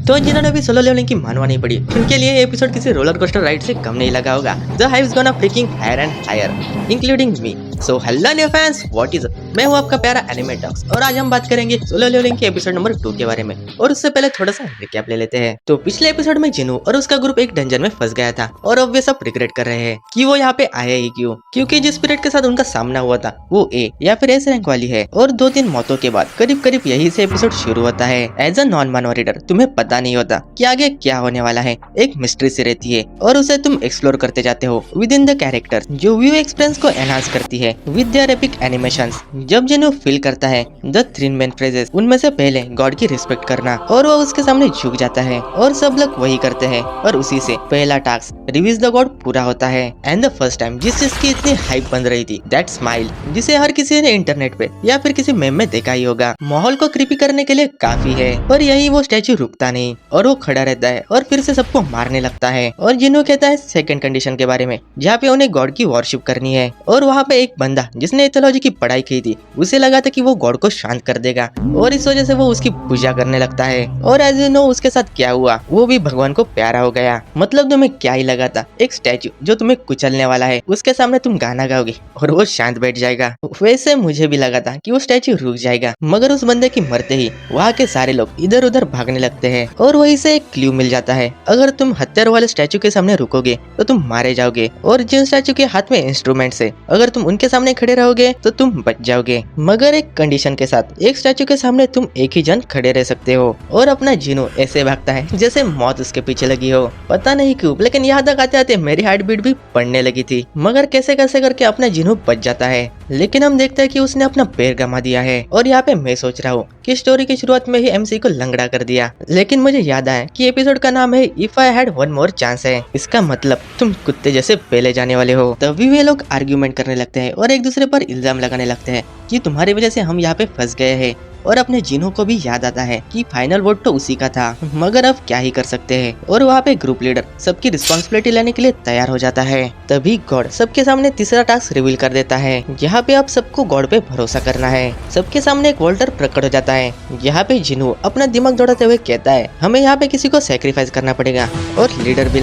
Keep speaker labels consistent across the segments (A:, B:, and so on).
A: तो जिन्होंने भी सोलो लेवलिंग की मानवा नहीं पड़ी उनके लिए एपिसोड किसी रोलर कोस्टर राइड से कम नहीं लगा होगा। The hype is gonna freaking higher and higher including me. So hello new fans, what is मैं हूं आपका प्यारा एनिमे टॉक्स और आज हम बात करेंगे सोलो लेवलिंग के एपिसोड नंबर 2 के बारे में। और उससे पहले थोड़ा सा रिकैप ले लेते हैं। तो पिछले एपिसोड में जिनू और उसका ग्रुप एक डंजन में फंस गया था और अब वे सब रिग्रेट कर रहे हैं कि वो यहाँ पे आए ही क्यों, क्योंकि जिस स्पिरिट के साथ उनका सामना हुआ था वो ए या फिर एस रैंक वाली है। और 2-3 मौतों के बाद करीब करीब यही से एपिसोड शुरू होता है। एज अ नॉन मानवा रीडर तुम्हें पता नहीं होता कि आगे क्या होने वाला है, एक मिस्ट्री सी रहती है और उसे तुम एक्सप्लोर करते जाते हो विद इन द कैरेक्टर, जो व्यू एक्सपीरियंस को एनहांस करती है विद देयर एपिक एनिमेशंस। जब जिन्हों फील करता है द 3 मेन फ्रेजेस, उनमें से पहले गॉड की रिस्पेक्ट करना, और वो उसके सामने झुक जाता है और सब लोग वही करते हैं और उसी से पहला टास्क रिवीज द गॉड पूरा होता है। एंड द फर्स्ट टाइम जिस चीज की इतनी हाइप बन रही थी, दैट स्माइल, जिसे हर किसी ने इंटरनेट पे या फिर किसी मेम में देखा ही होगा, माहौल को क्रीपी करने के लिए काफी है। और यही वो स्टैचू रुकता नहीं और वो खड़ा रहता है और फिर से सबको मारने लगता है। और जिन्हों कहता है सेकंड कंडीशन के बारे में, जहाँ पे उन्हें गॉड की वॉरशिप करनी है। और वहाँ पे एक बंदा जिसने एथोलॉजी की पढ़ाई की थी, उसे लगा था कि वो गॉड को शांत कर देगा और इस वजह से वो उसकी पूजा करने लगता है। और एज यू नो उसके साथ क्या हुआ, वो भी भगवान को प्यारा हो गया। मतलब तुम्हें क्या ही लगा था, एक स्टैचू जो तुम्हें कुचलने वाला है उसके सामने तुम गाना गाओगे और वो शांत बैठ जाएगा। वैसे मुझे भी लगा था कि वो स्टैचू रुक जाएगा, मगर उस बंदे की मरते ही वहाँ के सारे लोग इधर उधर भागने लगते हैं। और वहीं से एक क्लू मिल जाता है, अगर तुम हत्यार वाले स्टैचू के सामने रुकोगे तो तुम मारे जाओगे, और जिन स्टैचू के हाथ में इंस्ट्रूमेंट्स है, अगर तुम उनके सामने खड़े रहोगे तो तुम बच जाओगे। मगर एक कंडीशन के साथ, एक स्टैचू के सामने तुम एक ही जन खड़े रह सकते हो। और अपना जिनो ऐसे भागता है जैसे मौत उसके पीछे लगी हो। पता नहीं क्यों, लेकिन यहाँ तक आते आते मेरी हार्ट बीट भी पड़ने लगी थी। मगर कैसे कैसे करके अपना जिनो बच जाता है, लेकिन हम देखते हैं कि उसने अपना पैर गमा दिया है। और यहाँ पे मैं सोच रहा हूँ कि स्टोरी की शुरुआत में ही एमसी को लंगड़ा कर दिया, लेकिन मुझे याद आया कि एपिसोड का नाम है if I had one more chance है। इसका मतलब तुम कुत्ते जैसे पहले जाने वाले हो। तभी वे लोग आर्ग्यूमेंट करने लगते हैं और एक दूसरे पर इल्जाम लगाने लगते हैं कि तुम्हारी वजह से हम यहाँ पे फंस गए हैं। और अपने जिन्हों को भी याद आता है कि फाइनल वोट तो उसी का था, मगर अब क्या ही कर सकते हैं। और वहाँ पे ग्रुप लीडर सबकी रिस्पॉन्सिबिलिटी लेने के लिए तैयार हो जाता है। तभी गॉड सबके सामने तीसरा टास्क रिवील कर देता है, यहाँ पे अब सबको गॉड पे भरोसा करना है। सबके सामने एक वोल्टर प्रकट हो जाता है। यहाँ पे जिन्हों अपना दिमाग दौड़ाते हुए कहता है, हमें यहाँ पे किसी को सेक्रीफाइस करना पड़ेगा। और लीडर भी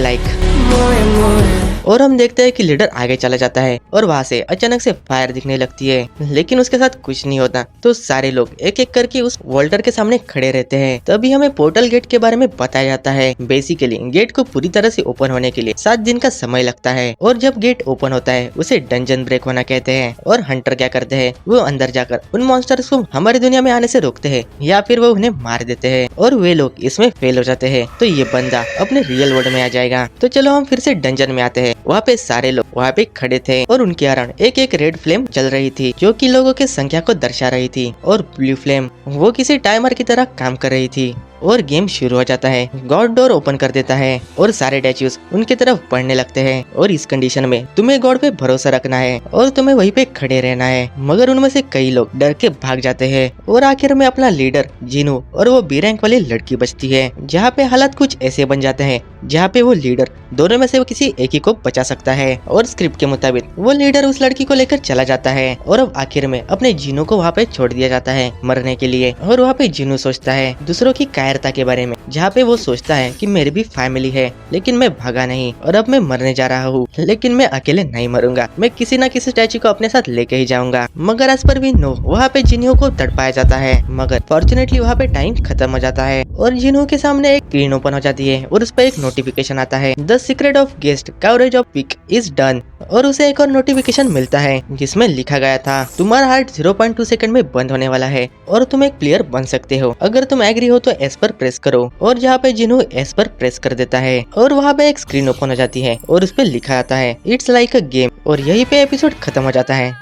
A: और हम देखते हैं कि लीडर आगे चला जाता है और वहाँ से अचानक से फायर दिखने लगती है, लेकिन उसके साथ कुछ नहीं होता। तो सारे लोग एक एक करके उस वोल्टर के सामने खड़े रहते हैं। तभी हमें पोर्टल गेट के बारे में बताया जाता है। बेसिकली गेट को पूरी तरह से ओपन होने के लिए 7 दिन का समय लगता है। और जब गेट ओपन होता है उसे डंजन ब्रेक होना कहते हैं। और हंटर क्या करते हैं, वो अंदर जाकर उन मॉन्स्टर्स को हमारी दुनिया में आने से रोकते हैं या फिर वो उन्हें मार देते हैं। और वे लोग इसमें फेल हो जाते हैं तो ये बंदा अपने रियल वर्ल्ड में आ जाएगा। तो चलो हम फिर से डंजन में आते हैं। वहाँ पे सारे लोग वहाँ पे खड़े थे और उनके अराउंड एक एक रेड फ्लेम चल रही थी, जो कि लोगों की संख्या को दर्शा रही थी। और ब्लू फ्लेम वो किसी टाइमर की तरह काम कर रही थी। और गेम शुरू हो जाता है। गॉड डोर ओपन कर देता है और सारे स्टैचूज उनकी तरफ बढ़ने लगते हैं। और इस कंडीशन में तुम्हें गॉड पे भरोसा रखना है और तुम्हें वहीं पे खड़े रहना है। मगर उनमें से कई लोग डर के भाग जाते हैं और आखिर में अपना लीडर जिनू और वो बी रैंक वाली लड़की बचती है, जहाँ पे हालात कुछ ऐसे बन जाते हैं जहाँ पे वो लीडर दोनों में से वो किसी एक ही को बचा सकता है। और स्क्रिप्ट के मुताबिक वो लीडर उस लड़की को लेकर चला जाता है और अब आखिर में अपने जिनू को वहाँ पे छोड़ दिया जाता है मरने के लिए। और वहाँ पे जिनू सोचता है दूसरों की कायरता के बारे में, जहाँ पे वो सोचता है कि मेरी भी फैमिली है, लेकिन मैं भागा नहीं और अब मैं मरने जा रहा हूँ, लेकिन मैं अकेले नहीं मरूंगा, मैं किसी न किसी स्टैचू को अपने साथ लेके ही जाऊंगा। मगर एज पर भी नो, वहाँ पे जिन्हों को तड़पाया जाता है, मगर फॉर्चुनेटली वहाँ पे टाइम खत्म हो जाता है और जिन्हों के सामने एक स्क्रीन ओपन हो जाती है और उस पर एक नोटिफिकेशन आता है, the secret of guest coverage of week is done. और उसे एक और नोटिफिकेशन मिलता है जिसमें लिखा गया था, तुम्हारा हार्ट 0.2 सेकंड में बंद होने वाला है और तुम एक प्लेयर बन सकते हो, अगर तुम एग्री हो तो एस पर प्रेस करो। और जहाँ पे जिन्हों एस पर प्रेस कर देता है और वहाँ पे एक स्क्रीन ओपन हो जाती है और उस पर लिखा आता है, इट्स लाइक अ गेम। और यही पे एपिसोड खत्म हो जाता है।